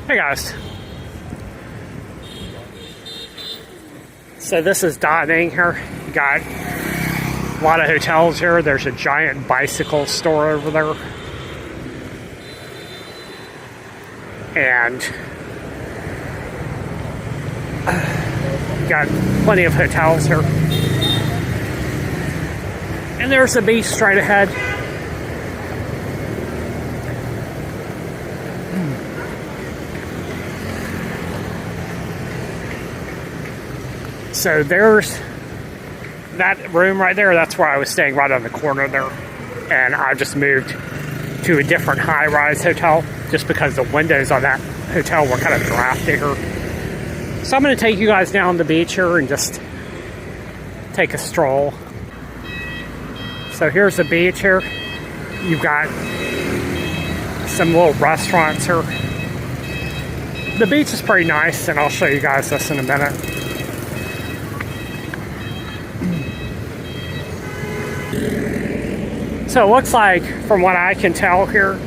Hey guys. So this is Da Nang here. You got a lot of hotels here. There's a giant bicycle store over there. And got plenty of hotels here. And there's the beach straight ahead. So there's that room right there. That's where I was staying, right on the corner there. And I just moved to a different high-rise hotel just because the windows on that hotel were kind of drafty here. So I'm going to take you guys down the beach here and just take a stroll. So here's the beach here. You've got some little restaurants here. The beach is pretty nice, and I'll show you guys this in a minute. So it looks like, from what I can tell here,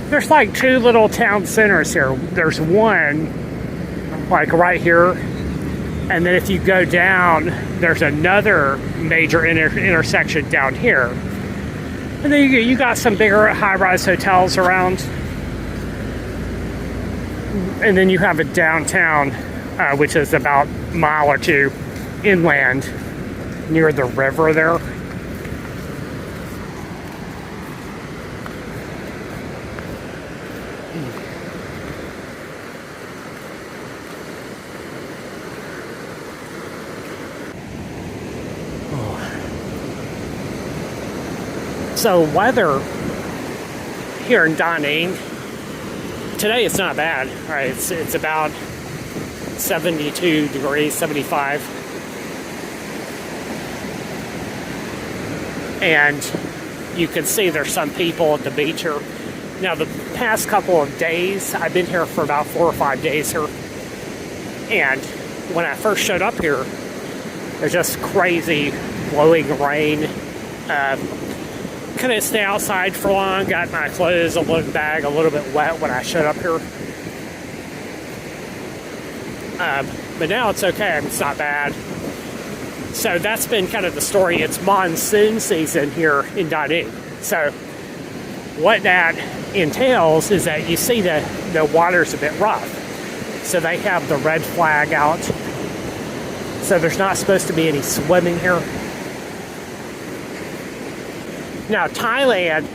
there's like two little town centers here. There's one, like right here, and then if you go down, there's another major intersection down here. And then you got some bigger high-rise hotels around. And then you have a downtown, which is about a mile or two inland near the river there. So weather here in Da Nang today, it's not bad. Right, it's about 72 degrees, 75, and you can see there's some people at the beach here. Now the past couple of days, I've been here for about 4 or 5 days here, and when I first showed up here, there's just crazy blowing rain. Couldn't stay outside for long. Got my clothes, a little bag, a little bit wet when I showed up here. But now it's okay. It's not bad. So that's been kind of the story. It's monsoon season here in Da Nang. So what that entails is that you see the water's a bit rough. So they have the red flag out. So there's not supposed to be any swimming here. Now, Thailand,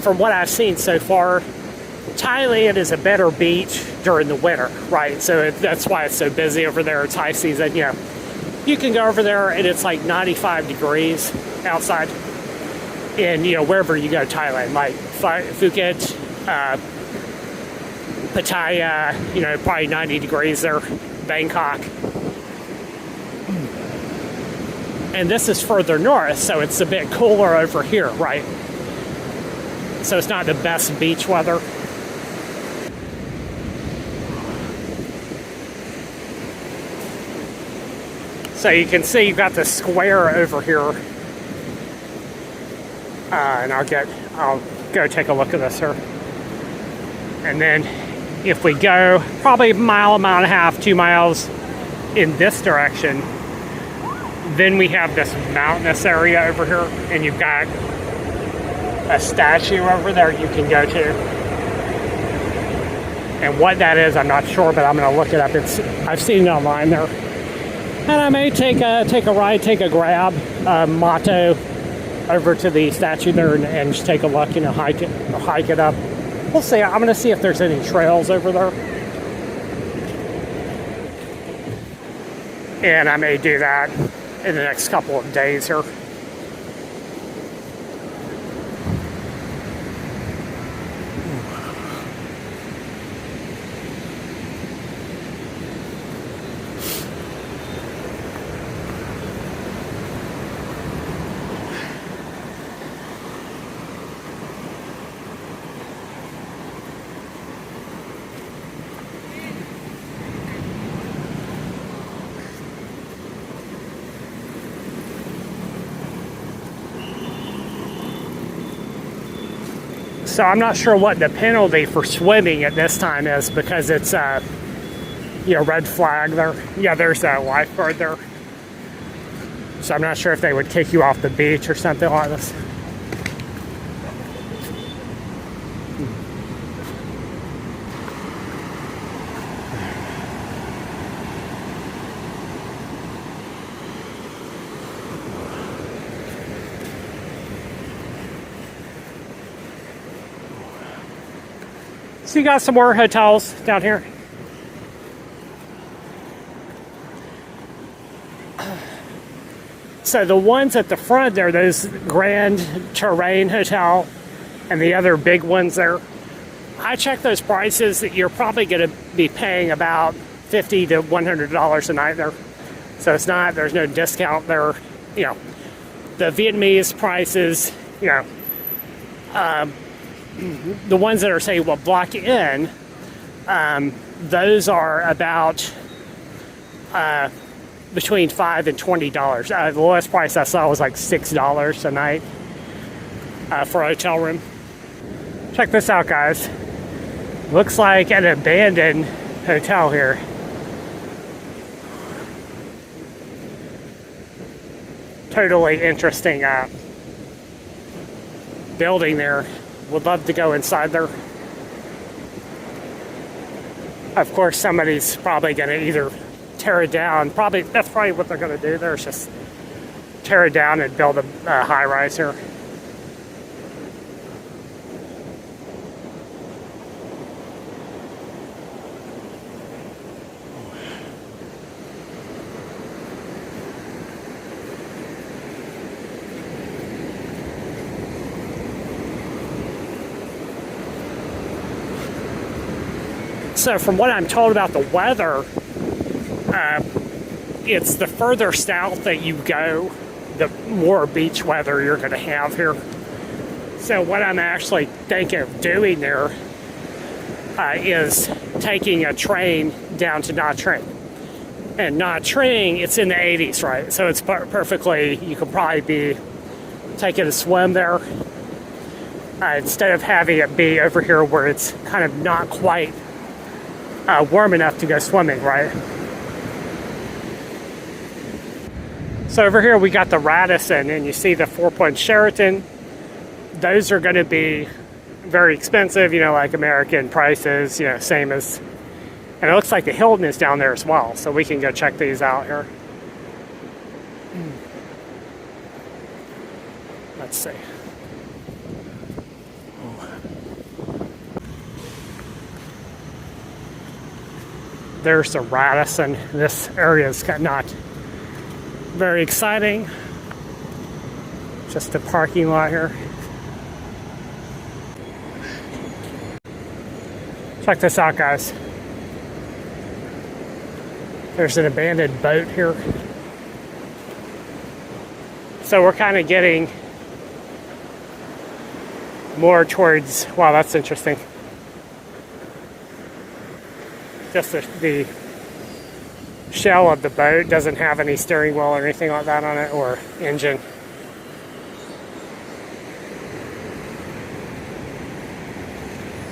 from what I've seen so far, Thailand is a better beach during the winter, right? So that's why it's so busy over there. It's high season, you know. You can go over there and it's like 95 degrees outside. And, you know, wherever you go to Thailand, like Phuket, Pattaya, you know, probably 90 degrees there, Bangkok. And this is further north, so it's a bit cooler over here, right? So it's not the best beach weather. So you can see you've got the square over here. And I'll go take a look at this here. And then if we go probably a mile and a half, 2 miles in this direction, then we have this mountainous area over here, and you've got a statue over there you can go to. And what that is, I'm not sure, but I'm going to look it up. I've seen it online there. And I may take a ride, take a grab, motto over to the statue there and just take a look, you know, hike it up. We'll see. I'm going to see if there's any trails over there. And I may do that in the next couple of days here. So I'm not sure what the penalty for swimming at this time is, because it's red flag there. Yeah, there's a lifeguard there. So I'm not sure if they would kick you off the beach or something like this. So you got some more hotels down here. So the ones at the front there, those Grand Terrain Hotel and the other big ones there, I checked those prices that you're probably going to be paying about $50 to $100 a night there. So it's not, there's no discount there. The Vietnamese prices, the ones that are, say, will block you in, those are about between $5 and $20. The lowest price I saw was like $6 a night for a hotel room. Check this out, guys. Looks like an abandoned hotel here. Totally interesting building there. Would love to go inside there. Of course, somebody's probably going to either tear it down. That's probably what they're going to do there, is just tear it down and build a high-rise here. So from what I'm told about the weather, it's the further south that you go, the more beach weather you're going to have here. So what I'm actually thinking of doing there is taking a train down to Nha Trang. And Nha Trang, it's in the 80s, right? So it's perfectly, you could probably be taking a swim there instead of having it be over here where it's kind of not quite warm enough to go swimming, right? So over here we got the Radisson, and you see the 4-point Sheraton. Those are going to be very expensive, like American prices, same as, and it looks like the Hilton is down there as well, so we can go check these out here. Let's see. There's the Radisson. This area is not very exciting. Just a parking lot here. Check this out, guys. There's an abandoned boat here. So we're kind of getting more towards, wow, that's interesting. Just the shell of the boat doesn't have any steering wheel or anything like that on it, or engine.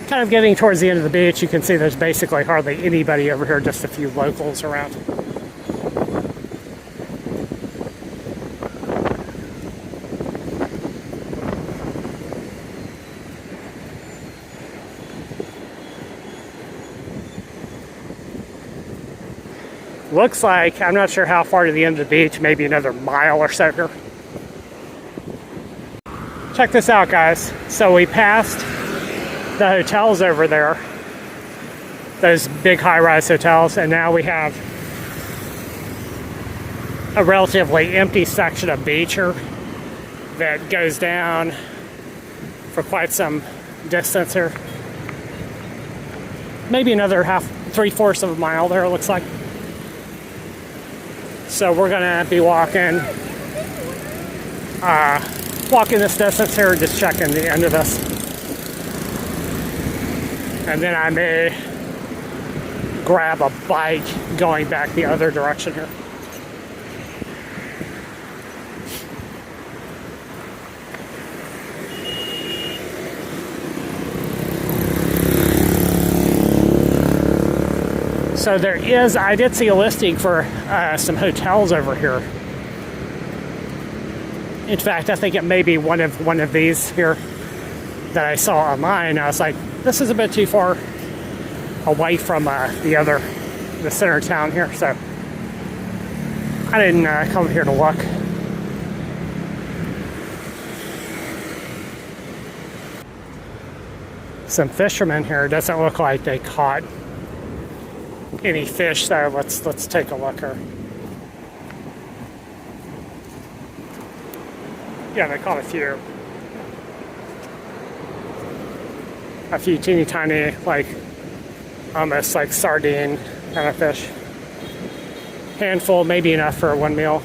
Kind of getting towards the end of the beach, you can see there's basically hardly anybody over here, just a few locals around. Looks like, I'm not sure how far to the end of the beach, maybe another mile or so here. Check this out, guys. So we passed the hotels over there, those big high-rise hotels, and now we have a relatively empty section of beach here that goes down for quite some distance here. Maybe another 3/4 of a mile there, it looks like. So we're gonna be walking this distance here, just checking the end of this. And then I may grab a bike going back the other direction here. So there is, I did see a listing for some hotels over here. In fact, I think it may be one of these here that I saw online. I was like, this is a bit too far away from the center of town here, so I didn't come here to look. Some fishermen here. It doesn't look like they caught any fish, so let's take a look here. Yeah, they caught a few teeny tiny, like almost like sardine kind of fish. Handful, maybe enough for one meal.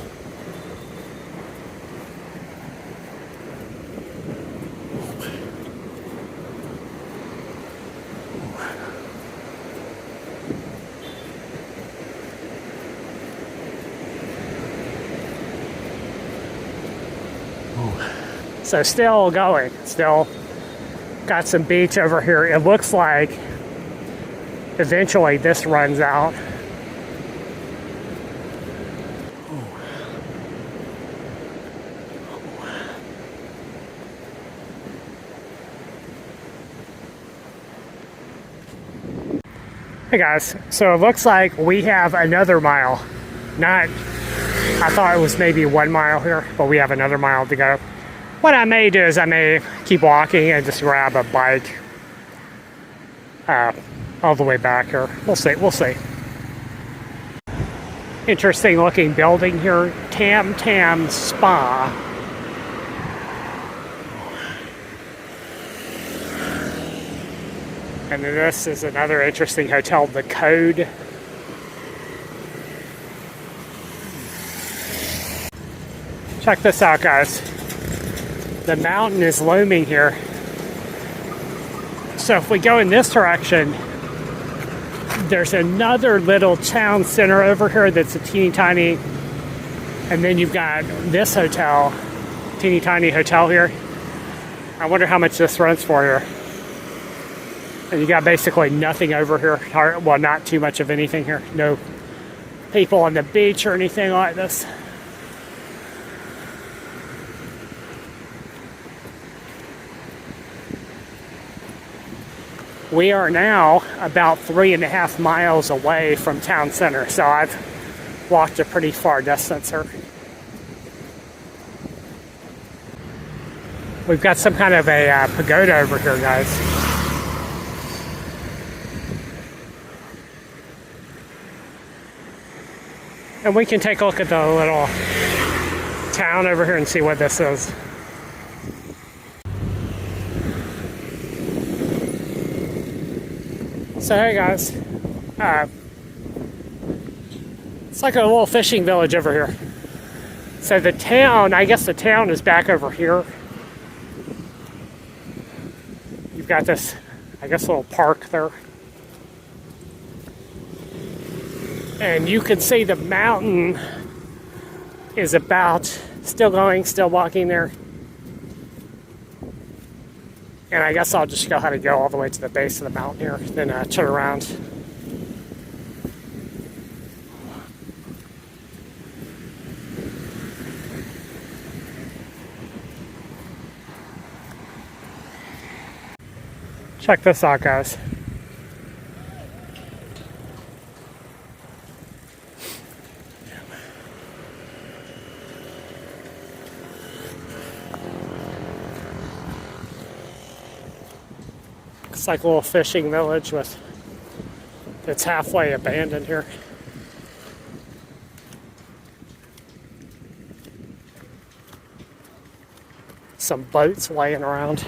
So still going, still got some beach over here. It looks like eventually this runs out. Hey guys, so it looks like we have another mile. I thought it was maybe 1 mile here, but we have another mile to go. What I may do is I may keep walking and just grab a bike all the way back here. We'll see. Interesting looking building here, Tam Tam Spa. And then this is another interesting hotel, The Code. Check this out, guys. The mountain is looming here. So if we go in this direction, there's another little town center over here that's a teeny tiny, and then you've got this hotel, teeny tiny hotel here. I wonder how much this runs for here. And you got basically nothing over here. Well, not too much of anything here. No people on the beach or anything like this. We are now about 3.5 miles away from town center, so I've walked a pretty far distance here. We've got some kind of a pagoda over here, guys. And we can take a look at the little town over here and see what this is. So hey guys, it's like a little fishing village over here. So the town, I guess the town is back over here. You've got this, I guess, little park there. And you can see the mountain is about, still going, still walking there. And I guess I'll just go ahead and go all the way to the base of the mountain here, then turn around. Check this out, guys. It's like a little fishing village that's halfway abandoned here. Some boats laying around.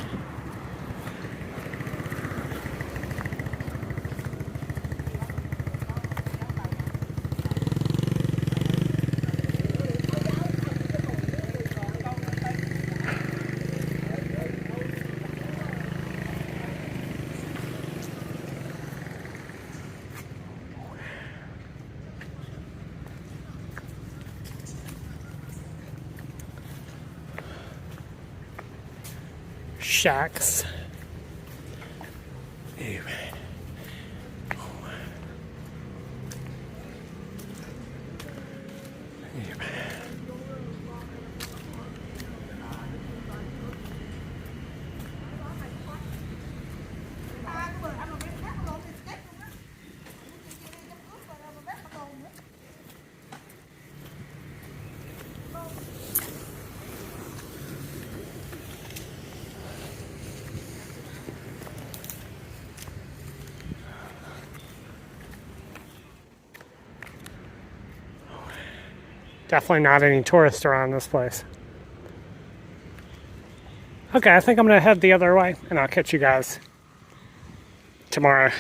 Shacks. Anyway. Definitely not any tourists around this place. Okay, I think I'm going to head the other way, and I'll catch you guys tomorrow.